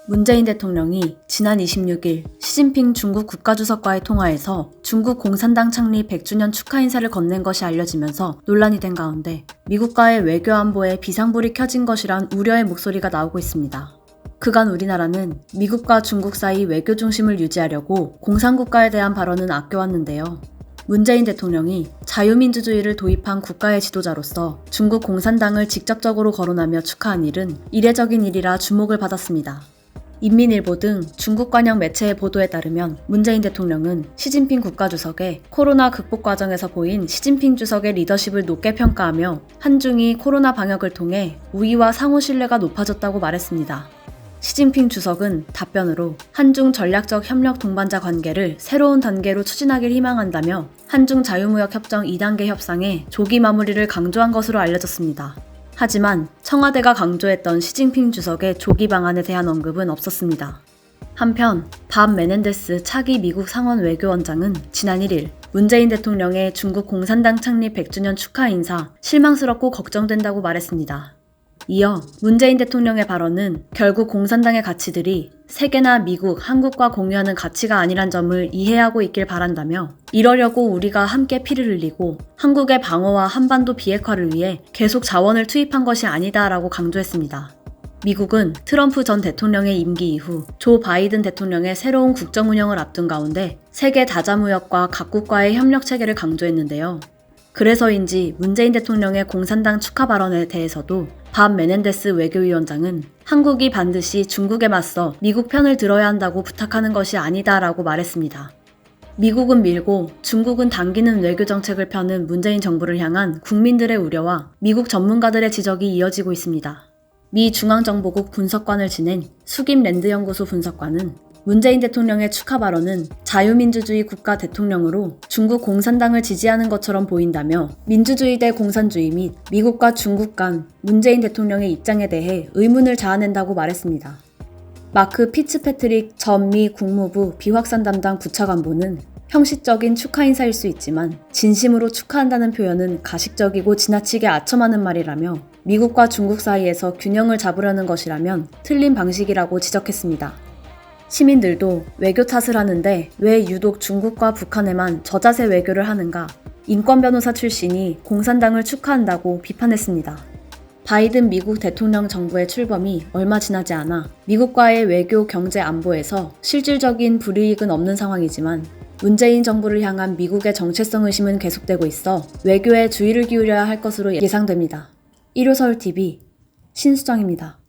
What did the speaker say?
문재인 대통령이 지난 26일 시진핑 중국 국가주석과의 통화에서 중국 공산당 창립 100주년 축하 인사를 건넨 것이 알려지면서 논란이 된 가운데 미국과의 외교 안보에 비상불이 켜진 것이란 우려의 목소리가 나오고 있습니다. 그간 우리나라는 미국과 중국 사이 외교 중심을 유지하려고 공산국가에 대한 발언은 아껴왔는데요. 문재인 대통령이 자유민주주의를 도입한 국가의 지도자로서 중국 공산당을 직접적으로 거론하며 축하한 일은 이례적인 일이라 주목을 받았습니다. 인민일보 등 중국 관영 매체의 보도에 따르면 문재인 대통령은 시진핑 국가주석의 코로나 극복 과정에서 보인 시진핑 주석의 리더십을 높게 평가하며 한중이 코로나 방역을 통해 우위와 상호 신뢰가 높아졌다고 말했습니다. 시진핑 주석은 답변으로 한중 전략적 협력 동반자 관계를 새로운 단계로 추진하길 희망한다며 한중 자유무역협정 2단계 협상의 조기 마무리를 강조한 것으로 알려졌습니다. 하지만 청와대가 강조했던 시진핑 주석의 조기 방안에 대한 언급은 없었습니다. 한편 밥 메넨데스 차기 미국 상원 외교원장은 지난 1일 문재인 대통령의 중국 공산당 창립 100주년 축하 인사 실망스럽고 걱정된다고 말했습니다. 이어 문재인 대통령의 발언은 결국 공산당의 가치들이 세계나 미국, 한국과 공유하는 가치가 아니란 점을 이해하고 있길 바란다며 이러려고 우리가 함께 피를 흘리고 한국의 방어와 한반도 비핵화를 위해 계속 자원을 투입한 것이 아니다라고 강조했습니다. 미국은 트럼프 전 대통령의 임기 이후 조 바이든 대통령의 새로운 국정 운영을 앞둔 가운데 세계 다자무역과 각국과의 협력 체계를 강조했는데요. 그래서인지 문재인 대통령의 공산당 축하 발언에 대해서도 밥 메넨데스 외교위원장은 한국이 반드시 중국에 맞서 미국 편을 들어야 한다고 부탁하는 것이 아니다라고 말했습니다. 미국은 밀고 중국은 당기는 외교 정책을 펴는 문재인 정부를 향한 국민들의 우려와 미국 전문가들의 지적이 이어지고 있습니다. 미 중앙정보국 분석관을 지낸 숙임랜드연구소 분석관은 문재인 대통령의 축하 발언은 자유민주주의 국가 대통령으로 중국 공산당을 지지하는 것처럼 보인다며 민주주의 대 공산주의 및 미국과 중국 간 문재인 대통령의 입장에 대해 의문을 자아낸다고 말했습니다. 마크 피츠패트릭 전 미 국무부 비확산 담당 부차관보는 형식적인 축하 인사일 수 있지만 진심으로 축하한다는 표현은 가식적이고 지나치게 아첨하는 말이라며 미국과 중국 사이에서 균형을 잡으려는 것이라면 틀린 방식이라고 지적했습니다. 시민들도 외교 탓을 하는데 왜 유독 중국과 북한에만 저자세 외교를 하는가? 인권 변호사 출신이 공산당을 축하한다고 비판했습니다. 바이든 미국 대통령 정부의 출범이 얼마 지나지 않아 미국과의 외교, 경제, 안보에서 실질적인 불이익은 없는 상황이지만 문재인 정부를 향한 미국의 정체성 의심은 계속되고 있어 외교에 주의를 기울여야 할 것으로 예상됩니다. 일요서울TV 신수정입니다.